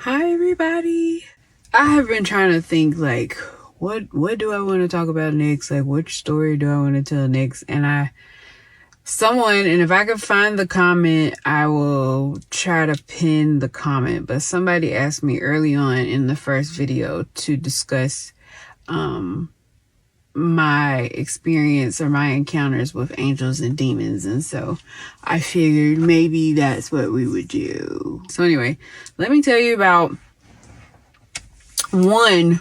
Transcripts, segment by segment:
Hi everybody. I have been trying to think like what do I want to talk about next? Like which story do I want to tell next? And if I could find the comment, I will try to pin the comment. But somebody asked me early on in the first video to discuss my experience or my encounters with angels and demons, and so I figured maybe that's what we would do. So anyway, let me tell you about one.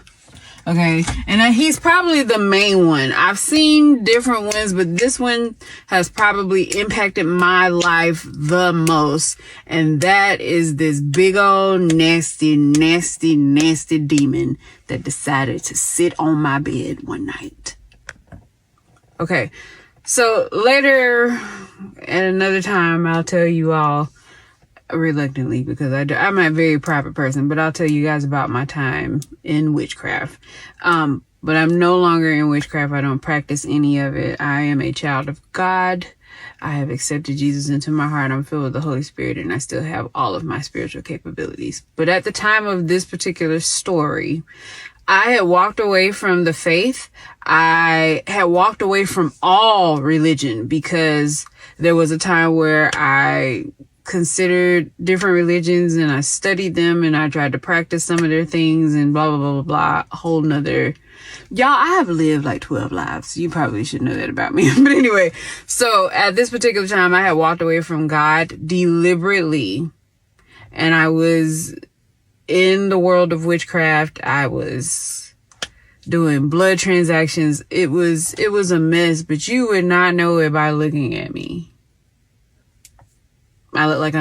Okay, and he's probably the main one. I've seen different ones, but this one has probably impacted my life the most, and that is this big old nasty demon that decided to sit on my bed one night. Okay, so later at another time, I'll tell you all reluctantly, because I'm a very private person, but I'll tell you guys about my time in witchcraft. But I'm no longer in witchcraft. I don't practice any of it. I am a child of God. I have accepted Jesus into my heart. I'm filled with the Holy Spirit, and I still have all of my spiritual capabilities. But at the time of this particular story, I had walked away from the faith. I had walked away from all religion, because there was a time where I considered different religions and I studied them and I tried to practice some of their things and blah, blah, blah, blah, blah. A whole nother. Y'all, I have lived like 12 lives. You probably should know that about me. But anyway, so at this particular time, I had walked away from God deliberately, and I was in the world of witchcraft. I was doing blood transactions. It was a mess, but you would not know it by looking at me. I look like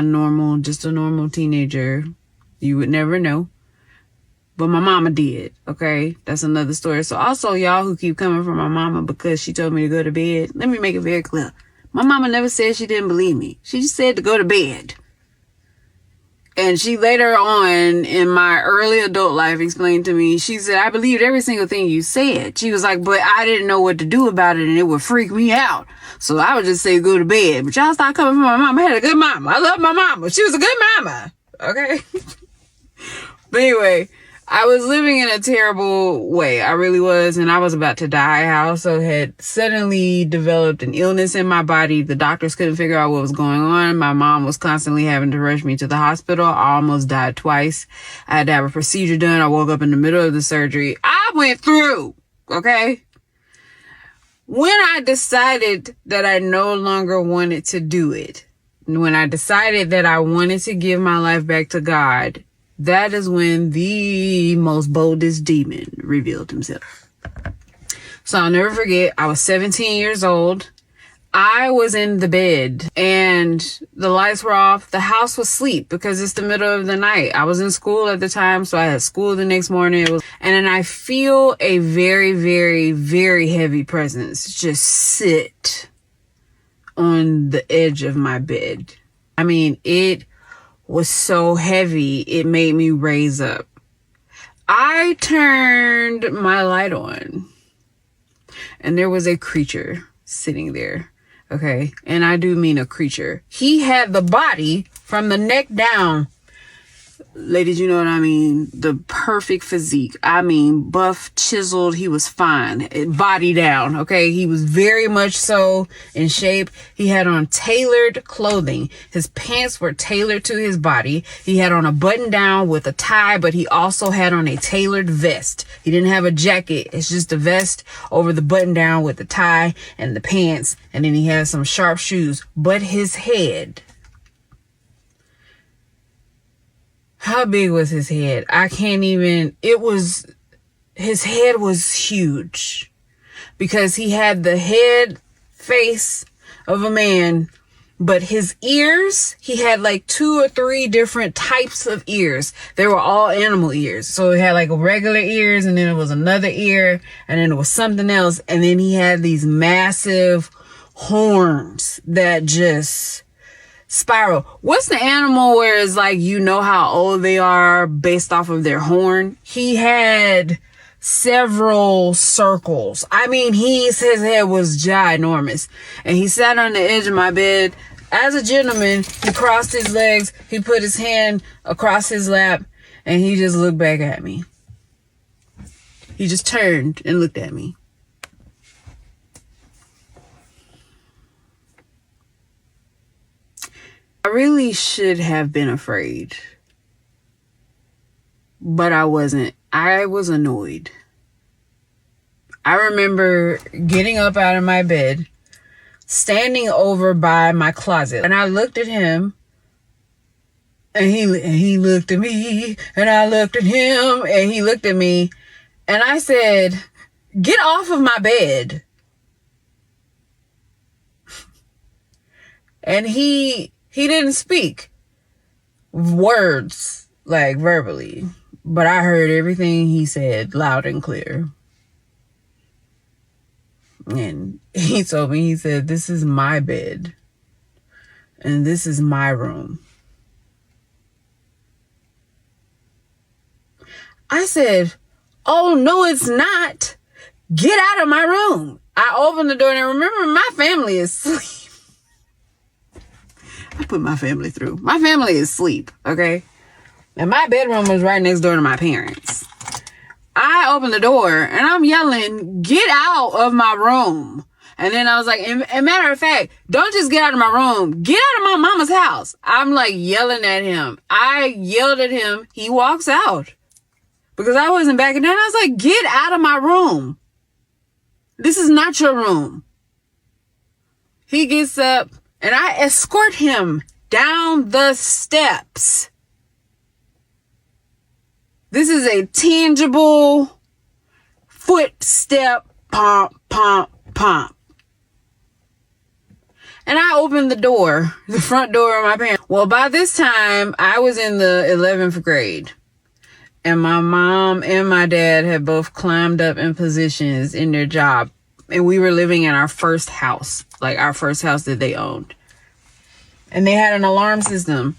just a normal teenager. You would never know. But my mama did, okay? That's another story. So also, y'all who keep coming for my mama because she told me to go to bed, let me make it very clear. My mama never said she didn't believe me. She just said to go to bed. And she later on in my early adult life explained to me, she said, I believed every single thing you said. She was like, but I didn't know what to do about it and it would freak me out. So I would just say, go to bed. But y'all start coming for my mama. I had a good mama. I love my mama. She was a good mama. Okay. But anyway, I was living in a terrible way. I really was. And I was about to die. I also had suddenly developed an illness in my body. The doctors couldn't figure out what was going on. My mom was constantly having to rush me to the hospital. I almost died twice. I had to have a procedure done. I woke up in the middle of the surgery. I went through. Okay. When I decided that I no longer wanted to do it, when I decided that I wanted to give my life back to God, that is when the most boldest demon revealed himself. So I'll never forget, I was 17 years old. I was in the bed and the lights were off. The house was asleep because it's the middle of the night. I was in school at the time, so I had school the next morning. And then I feel a very, very, very heavy presence just sit on the edge of my bed. I mean, it was so heavy, it made me raise up. I turned my light on and there was a creature sitting there. Okay. And I do mean a creature. He had the body from the neck down. Ladies, you know what I mean? The perfect physique. I mean, buff, chiseled. He was fine. Body down. Okay. He was very much so in shape. He had on tailored clothing. His pants were tailored to his body. He had on a button down with a tie, but he also had on a tailored vest. He didn't have a jacket. It's just a vest over the button down with the tie and the pants. And then he had some sharp shoes, but his head. How big was his head? I can't even, his head was huge because he had the head face of a man, but his ears, he had like 2 or 3 different types of ears. They were all animal ears. So he had like regular ears, and then it was another ear, and then it was something else. And then he had these massive horns that just spiral. What's the animal where it's like, you know how old they are based off of their horn? He had several circles. I mean, his head was ginormous. And he sat on the edge of my bed. As a gentleman, he crossed his legs. He put his hand across his lap. And he just looked back at me. He just turned and looked at me. I really should have been afraid. But I wasn't. I was annoyed. I remember getting up out of my bed, standing over by my closet, and I looked at him, and he looked at me, and I looked at him, and he looked at me, and I said, "Get off of my bed." And he didn't speak words, like verbally, but I heard everything he said loud and clear. And he told me, he said, "This is my bed, and this is my room." I said, "Oh, no, it's not. Get out of my room." I opened the door, and remember, my family is asleep. I put my family through. My family is asleep, okay? And my bedroom was right next door to my parents. I opened the door and I'm yelling, "Get out of my room." And then I was like, and matter of fact, don't just get out of my room. Get out of my mama's house. I'm like yelling at him. I yelled at him. He walks out because I wasn't backing down. I was like, "Get out of my room. This is not your room." He gets up and I escort him down the steps. This is a tangible footstep, pump, pump, pump. And I opened the door, the front door of my parents. Well, by this time, I was in the 11th grade. And my mom and my dad had both climbed up in positions in their job. And we were living in our first house, like our first house that they owned. And they had an alarm system.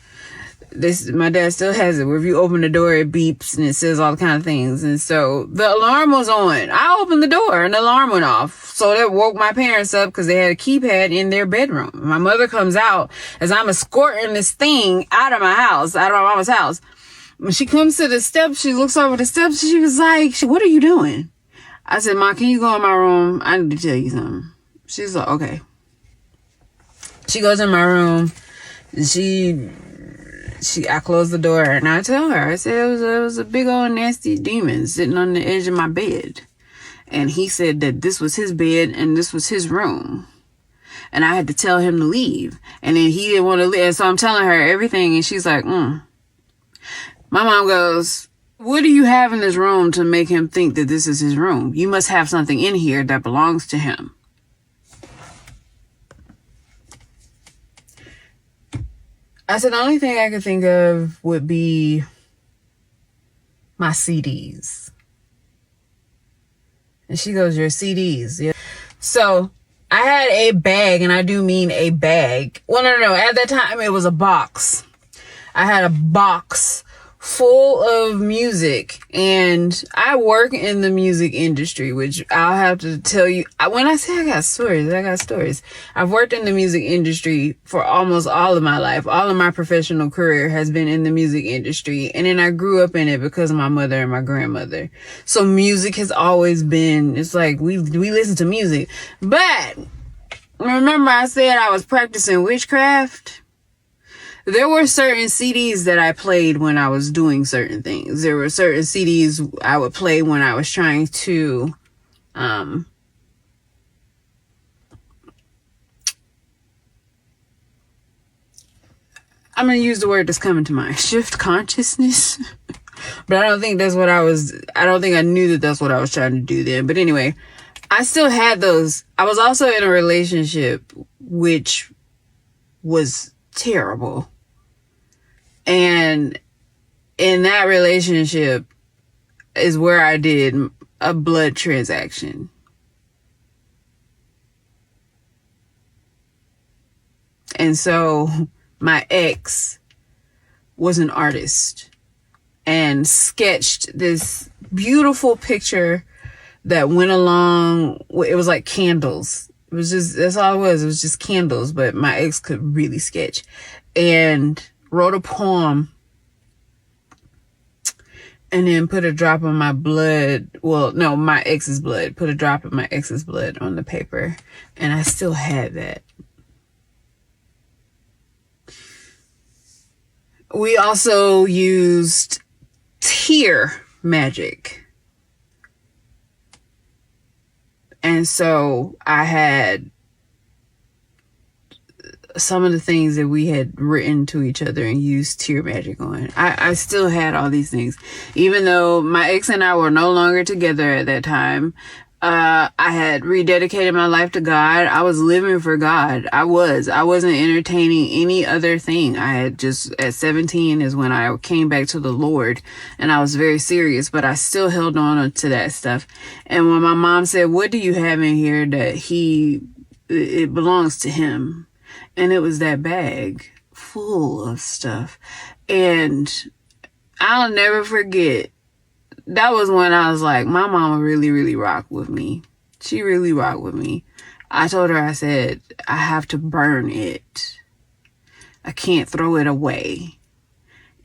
My dad still has it, where if you open the door, it beeps and it says all kind of things. And so the alarm was on. I opened the door and the alarm went off. So that woke my parents up because they had a keypad in their bedroom. My mother comes out as I'm escorting this thing out of my house, out of my mama's house. When she comes to the steps, she looks over the steps. She was like, "What are you doing?" I said, "Ma, can you go in my room? I need to tell you something." She's like, "Okay." She goes in my room. I closed the door and I tell her, I said, it was a big old nasty demon sitting on the edge of my bed. And he said that this was his bed and this was his room. And I had to tell him to leave. And then he didn't want to leave. And so I'm telling her everything. And she's like, My mom goes, "What do you have in this room to make him think that this is his room? You must have something in here that belongs to him." I said, the only thing I could think of would be my CDs. And she goes, "Your CDs?" Yeah. So I had a bag, and I do mean a bag. Well, no. At that time, it was a box. I had a box full of music, and I work in the music industry, which I'll have to tell you. When I say I got stories. I've worked in the music industry for almost all of my life. All of my professional career has been in the music industry, and then I grew up in it because of my mother and my grandmother. So music has always been, it's like we listen to music. But remember I said I was practicing witchcraft? There were certain CDs that I played when I was doing certain things. There were certain CDs I would play when I was trying to, I'm going to use the word that's coming to mind, shift consciousness. But I don't think I knew that that's what I was trying to do then. But anyway, I still had those. I was also in a relationship, which was terrible. And in that relationship is where I did a blood transaction. And so my ex was an artist and sketched this beautiful picture that went along. It was like candles. It was just, that's all it was. It was just candles, but my ex could really sketch, and wrote a poem and then put a drop of my blood. Well, no, my ex's blood. Put a drop of my ex's blood on the paper. And I still had that. We also used tear magic. And so I had some of the things that we had written to each other and used tear magic on. I still had all these things. Even though my ex and I were no longer together at that time, I had rededicated my life to God. I was living for God. I wasn't entertaining any other thing. I had just, at 17 is when I came back to the Lord, and I was very serious, but I still held on to that stuff. And when my mom said, "What do you have in here that it belongs to him?" And it was that bag full of stuff. And I'll never forget, that was when I was like, my mama really, really rocked with me. She really rocked with me. I told her, I said, I have to burn it. I can't throw it away.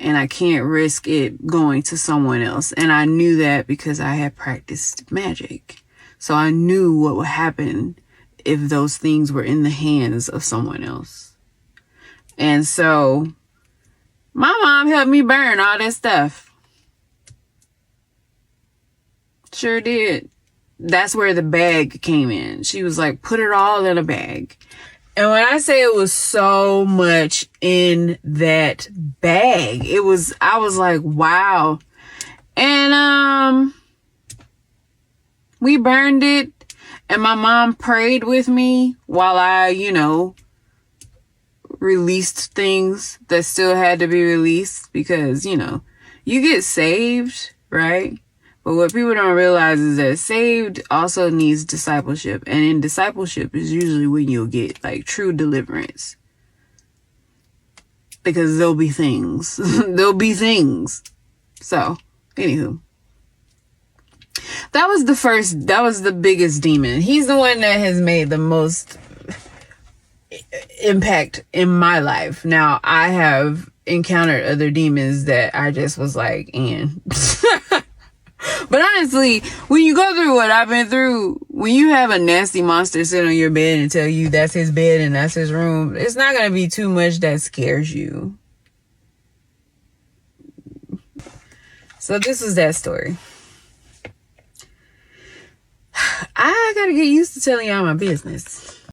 And I can't risk it going to someone else. And I knew that because I had practiced magic. So I knew what would happen if those things were in the hands of someone else. And so my mom helped me burn all that stuff. Sure did. That's where the bag came in. She was like, put it all in a bag. And when I say it was so much in that bag, I was like, wow. And we burned it. And my mom prayed with me while I, released things that still had to be released, because, you get saved, right? But what people don't realize is that saved also needs discipleship. And in discipleship is usually when you'll get like true deliverance. Because there'll be things. There'll be things. So, anywho. That was the biggest demon. He's the one that has made the most impact in my life. Now, I have encountered other demons that I just was like, But honestly, when you go through what I've been through, when you have a nasty monster sit on your bed and tell you that's his bed and that's his room, it's not going to be too much that scares you. So this is that story. I gotta get used to telling y'all my business.